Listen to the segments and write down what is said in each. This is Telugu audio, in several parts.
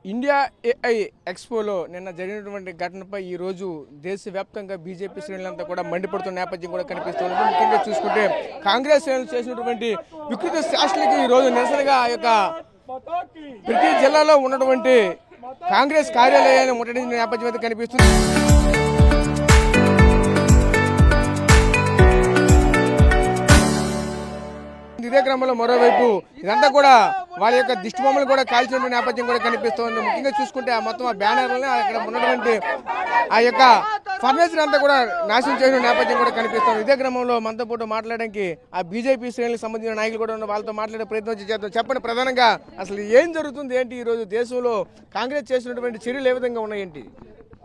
ఇండియా ఏఐ ఎక్స్పోలో నిన్న జరిగినటువంటి ఘటనపై ఈరోజు దేశవ్యాప్తంగా బీజేపీ శ్రేణులంతా కూడా మండిపడుతున్న నేపథ్యం కూడా కనిపిస్తుంది. ముఖ్యంగా చూసుకుంటే కాంగ్రెస్ శ్రేణులు చేసినటువంటి వికృత శాస్త్రకి ఈరోజు నిరసనగా ఆ యొక్క ప్రతి జిల్లాలో ఉన్నటువంటి కాంగ్రెస్ కార్యాలయాన్ని ముట్టడించిన నేపథ్యం అయితే కనిపిస్తుంది. ఇదే క్రమంలో మరోవైపు ఇదంతా కూడా వాళ్ళ యొక్క దిష్టి బొమ్మలు కూడా కాల్చిన నేపథ్యం కూడా కనిపిస్తుంది. ముఖ్యంగా చూసుకుంటే ఆ మొత్తం ఆ బ్యానర్లని అక్కడ ఉన్నటువంటి ఆ యొక్క ఫర్నిచర్ అంతా కూడా నాశనం చేసిన నేపథ్యం కూడా కనిపిస్తుంది. ఇదే క్రమంలో మనతో పాటు మాట్లాడడానికి ఆ బీజేపీ శ్రేణులకు సంబంధించిన నాయకులు కూడా వాళ్ళతో మాట్లాడే ప్రయత్నం చేద్దాం. చెప్పండి, ప్రధానంగా అసలు ఏం జరుగుతుంది, ఏంటి ఈరోజు దేశంలో కాంగ్రెస్ చేసినటువంటి చర్యలు ఏ విధంగా ఉన్నాయేంటి?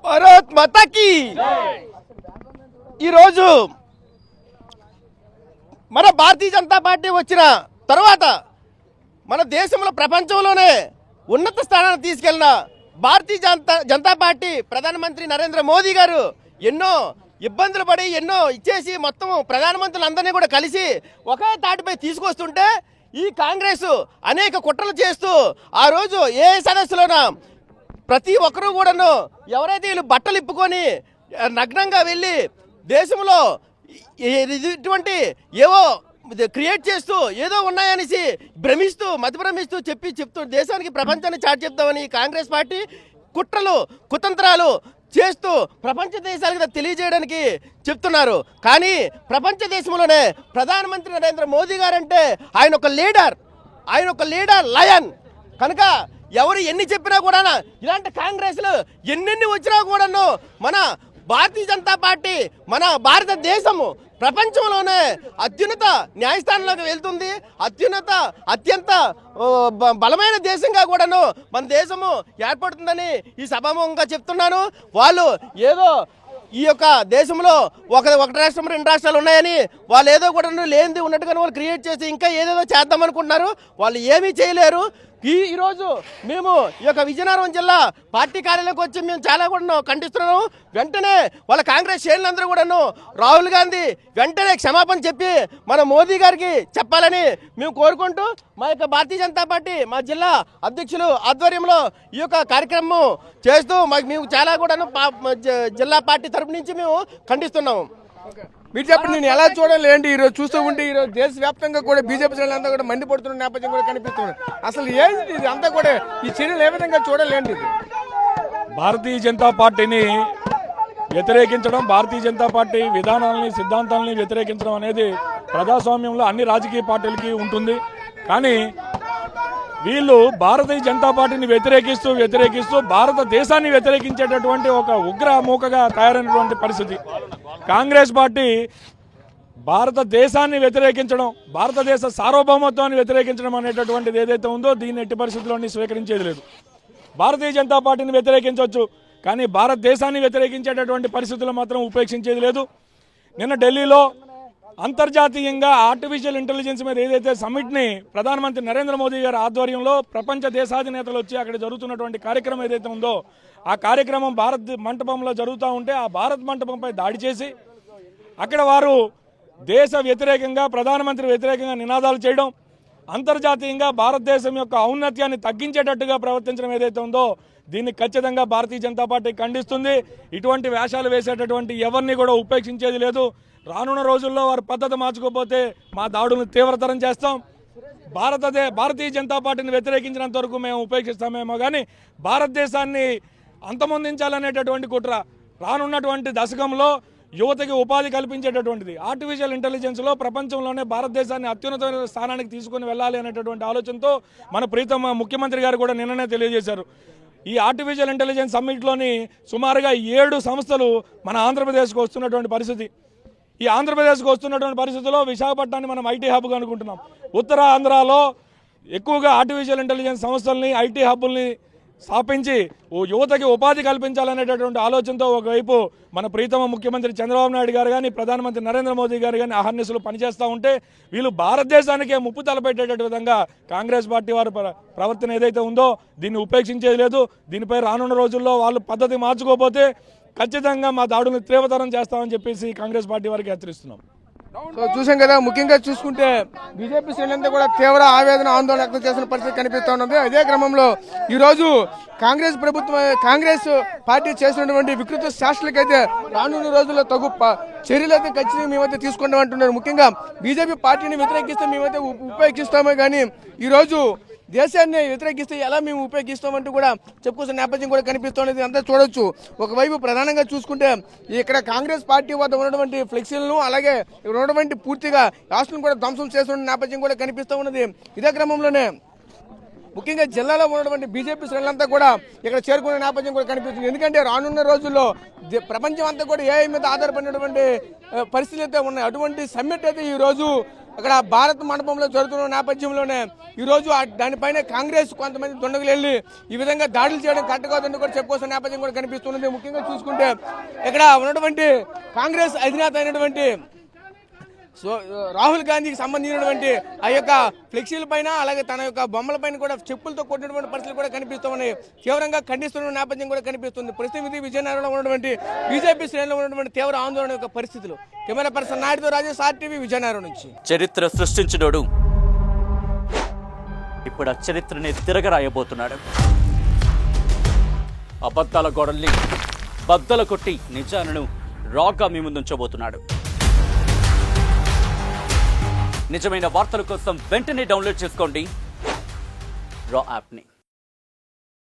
భారత్ మాతాకి ఈరోజు మన భారతీయ జనతా పార్టీ వచ్చిన తర్వాత మన దేశంలో ప్రపంచంలోనే ఉన్నత స్థానాన్ని తీసుకెళ్లిన భారతీయ జనతా పార్టీ ప్రధానమంత్రి నరేంద్ర మోదీ గారు ఎన్నో ఇబ్బందులు పడి ఎన్నో ఇచ్చేసి మొత్తం ప్రధానమంత్రులందరినీ కూడా కలిసి ఒకే తాటిపై తీసుకొస్తుంటే ఈ కాంగ్రెస్ అనేక కుట్రలు చేస్తూ ఆ రోజు ఏ సదస్సులోన ప్రతి ఒక్కరూ కూడాను ఎవరైతే వీళ్ళు బట్టలు ఇప్పుకొని నగ్నంగా వెళ్ళి దేశంలో ఇటువంటి ఏవో క్రియేట్ చేస్తూ ఏదో ఉన్నాయనేసి మతి భ్రమిస్తూ చెప్తూ దేశానికి ప్రపంచాన్ని చాటి చెప్తామని కాంగ్రెస్ పార్టీ కుట్రలు కుతంత్రాలు చేస్తూ ప్రపంచ దేశాలకు తెలియజేయడానికి చెప్తున్నారు. కానీ ప్రపంచ దేశంలోనే ప్రధానమంత్రి నరేంద్ర మోదీ గారంటే ఆయన ఒక లీడర్ లయన్ కనుక ఎవరు ఎన్ని చెప్పినా కూడా ఇలాంటి కాంగ్రెస్లు ఎన్నెన్ని వచ్చినా కూడాను మన భారతీయ జనతా పార్టీ మన భారతదేశము ప్రపంచంలోనే అత్యున్నత న్యాయస్థానంలోకి వెళ్తుంది. అత్యంత బలమైన దేశంగా కూడాను మన దేశము ఏర్పడుతుందని ఈ సభాముఖంగా చెప్తున్నాను. వాళ్ళు ఏదో ఈ యొక్క దేశంలో ఒక రాష్ట్రం రెండు రాష్ట్రాలు ఉన్నాయని వాళ్ళు ఏదో కూడా లేనిది ఉన్నట్టుగా వాళ్ళు క్రియేట్ చేసి ఇంకా ఏదేదో చేద్దామనుకుంటున్నారు. వాళ్ళు ఏమీ చేయలేరు. ఈరోజు మేము ఈ యొక్క విజయనగరం జిల్లా పార్టీ కార్యాలయంకి వచ్చి మేము చాలా కూడా ఖండిస్తున్నాము. వెంటనే వాళ్ళ కాంగ్రెస్ శ్రేణులందరూ కూడాను రాహుల్ గాంధీ వెంటనే క్షమాపణ చెప్పి మన మోదీ గారికి చెప్పాలని మేము కోరుకుంటూ మా యొక్క భారతీయ జనతా పార్టీ మా జిల్లా అధ్యక్షులు ఆధ్వర్యంలో ఈ యొక్క కార్యక్రమం చేస్తూ మేము చాలా కూడాను జిల్లా పార్టీ తరపు నుంచి మేము ఖండిస్తున్నాము. మీరు చెప్పండి, నేను ఎలా చూడాలి ఏంటి? ఈరోజు చూస్తూ ఉంటే ఈరోజు దేశవ్యాప్తంగా కూడా బీజేపీ శ్రేణులంతా కూడా మండిపడుతున్న నేపథ్యం కూడా కనిపిస్తుంది. అసలు ఏంటి ఇది అంతా కూడా ఈ చర్యలు ఏ విధంగా చూడాలి ఏంటి? భారతీయ జనతా పార్టీని వ్యతిరేకించడం, భారతీయ జనతా పార్టీ విధానాలని సిద్ధాంతాలని వ్యతిరేకించడం అనేది ప్రజాస్వామ్యంలో అన్ని రాజకీయ పార్టీలకి ఉంటుంది. కానీ వీళ్ళు భారతీయ జనతా పార్టీని వ్యతిరేకిస్తూ భారతదేశాన్ని వ్యతిరేకించేటటువంటి ఒక ఉగ్ర మూకగా తయారైనటువంటి పరిస్థితి. కాంగ్రెస్ పార్టీ భారతదేశాన్ని వ్యతిరేకించడం, భారతదేశ సార్వభౌమత్వాన్ని వ్యతిరేకించడం అనేటటువంటిది ఏదైతే ఉందో దీన్ని ఎట్టి పరిస్థితుల్లోని స్వీకరించేది లేదు. భారతీయ జనతా పార్టీని వ్యతిరేకించవచ్చు, కానీ భారతదేశాన్ని వ్యతిరేకించేటటువంటి పరిస్థితులు మాత్రం ఉపేక్షించేది లేదు. నిన్న ఢిల్లీలో అంతర్జాతీయంగా ఆర్టిఫిషియల్ ఇంటెలిజెన్స్ మీద ఏదైతే సమ్మిట్ని ప్రధానమంత్రి నరేంద్ర మోదీ గారి ఆధ్వర్యంలో ప్రపంచ దేశాధినేతలు వచ్చి అక్కడ జరుగుతున్నటువంటి కార్యక్రమం ఏదైతే ఉందో ఆ కార్యక్రమం భారత్ మంటపంలో జరుగుతూ ఉంటే ఆ భారత్ మంటపంపై దాడి చేసి అక్కడ వారు దేశ వ్యతిరేకంగా ప్రధానమంత్రి వ్యతిరేకంగా నినాదాలు చేయడం, అంతర్జాతీయంగా భారతదేశం యొక్క ఔన్నత్యాన్ని తగ్గించేటట్టుగా ప్రవర్తించడం ఏదైతే ఉందో దీన్ని ఖచ్చితంగా భారతీయ జనతా పార్టీ ఖండిస్తుంది. ఇటువంటి వేషాలు వేసేటటువంటి ఎవరిని కూడా ఉపేక్షించేది లేదు. రానున్న రోజుల్లో వారు పద్ధతి మార్చుకోకపోతే మా దాడులను తీవ్రతరం చేస్తాం. భారతీయ జనతా పార్టీని వ్యతిరేకించినంత వరకు మేము ఉపేక్షిస్తామేమో కానీ భారతదేశాన్ని అంతమొందించాలనేటటువంటి కుట్ర రానున్నటువంటి దశకంలో యువతకి ఉపాధి కల్పించేటటువంటిది ఆర్టిఫిషియల్ ఇంటెలిజెన్స్లో ప్రపంచంలోనే భారతదేశాన్ని అత్యున్నత స్థానానికి తీసుకుని వెళ్ళాలి అనేటటువంటి ఆలోచనతో మన ప్రీతమ ముఖ్యమంత్రి గారు కూడా నిన్ననే తెలియజేశారు. ఈ ఆర్టిఫిషియల్ ఇంటెలిజెన్స్ సమ్మిట్లోని సుమారుగా 7 సంస్థలు మన ఆంధ్రప్రదేశ్కు వస్తున్నటువంటి పరిస్థితి. ఈ ఆంధ్రప్రదేశ్కు వస్తున్నటువంటి పరిస్థితుల్లో విశాఖపట్నాన్ని మనం ఐటీ హబ్గా అనుకుంటున్నాం. ఉత్తర ఆంధ్రాలో ఎక్కువగా ఆర్టిఫిషియల్ ఇంటెలిజెన్స్ సంస్థల్ని ఐటీ హబ్బుల్ని స్థాపించి యువతకి ఉపాధి కల్పించాలనేటటువంటి ఆలోచనతో ఒకవైపు మన ప్రీతమ ముఖ్యమంత్రి చంద్రబాబు నాయుడు గారు కానీ ప్రధానమంత్రి నరేంద్ర మోదీ గారు కానీ అహర్నిశలు పనిచేస్తూ ఉంటే వీళ్ళు భారతదేశానికే ముప్పు తలపెట్టేట విధంగా కాంగ్రెస్ పార్టీ వారి ప్రవర్తన ఏదైతే ఉందో దీన్ని ఉపేక్షించేది లేదు. దీనిపై రానున్న రోజుల్లో వాళ్ళు పద్ధతి మార్చుకోకపోతే ఖచ్చితంగా మా దాడులను తీవ్రతరం చేస్తామని చెప్పేసి కాంగ్రెస్ పార్టీ వారికి హెచ్చరిస్తున్నాం. సో చూసాం కదా, ముఖ్యంగా చూసుకుంటే బీజేపీ శ్రేణులంతా కూడా తీవ్ర ఆవేదన ఆందోళన వ్యక్తం చేసిన పరిస్థితి కనిపిస్తూ ఉన్నది. అదే క్రమంలో ఈ రోజు కాంగ్రెస్ పార్టీ చేసినటువంటి వికృత శాస్త్రలకైతే రానున్న రోజుల్లో తగు చర్యలు అయితే ఖచ్చితంగా మేమైతే తీసుకుంటాం అంటున్నారు. ముఖ్యంగా బీజేపీ పార్టీని వ్యతిరేకిస్తే మేమైతే ఉపయోగిస్తామే కానీ ఈ రోజు దేశాన్ని వ్యతిరేకిస్తే ఎలా మేము ఉపయోగిస్తామంటూ కూడా చెప్పుకొస్తున్న నేపథ్యం కూడా కనిపిస్తున్నది. అంతా చూడొచ్చు. ఒకవైపు ప్రధానంగా చూసుకుంటే ఇక్కడ కాంగ్రెస్ పార్టీ వద్ద ఉన్నటువంటి ఫ్లెక్సీలను అలాగే ఇక్కడ ఉన్నటువంటి పూర్తిగా రాష్ట్రం కూడా ధ్వంసం చేస్తున్న నేపథ్యం కూడా కనిపిస్తూ ఉన్నది. ఇదే క్రమంలోనే ముఖ్యంగా జిల్లాలో ఉన్నటువంటి బీజేపీ శ్రేణులంతా కూడా ఇక్కడ చేరుకునే నేపథ్యం కూడా కనిపిస్తుంది. ఎందుకంటే రానున్న రోజుల్లో ప్రపంచం అంతా కూడా ఏఐ మీద ఆధారపడినటువంటి పరిస్థితులు అయితే ఉన్నాయి. అటువంటి సమ్మిట్ అయితే ఈ రోజు అక్కడ భారత్ మండపంలో జరుగుతున్న నేపథ్యంలోనే ఈ రోజు దానిపైన కాంగ్రెస్ కొంతమంది దుండగులు వెళ్ళి ఈ విధంగా దాడులు చేయడం కరెక్ట్ కాదని కూడా చెప్పుకోవాల్సిన నేపథ్యం కూడా కనిపిస్తున్నది. ముఖ్యంగా చూసుకుంటే ఇక్కడ ఉన్నటువంటి కాంగ్రెస్ అధినేత అయినటువంటి రాహుల్ గాంధీకి సంబంధించినటువంటి ఆ యొక్క ఫ్లెక్సీల పైన అలాగే తన యొక్క బొమ్మల పైన కూడా చెప్పులతో కొట్టినటువంటి పరిస్థితులు కూడా కనిపిస్తూ ఉన్నాయి. తీవ్రంగా ఖండిస్తున్న నేపథ్యం కూడా కనిపిస్తుంది. ప్రస్తుతం విజయనగరంలో ఉన్నటువంటి బీజేపీ శ్రేణులో ఉన్నటువంటి తీవ్ర ఆందోళన యొక్క పరిస్థితులు. కెమెరా పర్సన్ నాయుడుతో రాజేష్, ఆర్టీవీ, విజయనగరం నుంచి. చరిత్ర సృష్టించినోడు ఇప్పుడు ఆ చరిత్రని తిరగరాయబోతున్నాడు. అబద్ధాల గోడల్ని బద్దల కొట్టి నిజాలను రాగా మీ ముందుంచబోతున్నాడు. నిజమైన వార్తల కోసం వెంటనే డౌన్లోడ్ చేసుకోండి రా యాప్ని.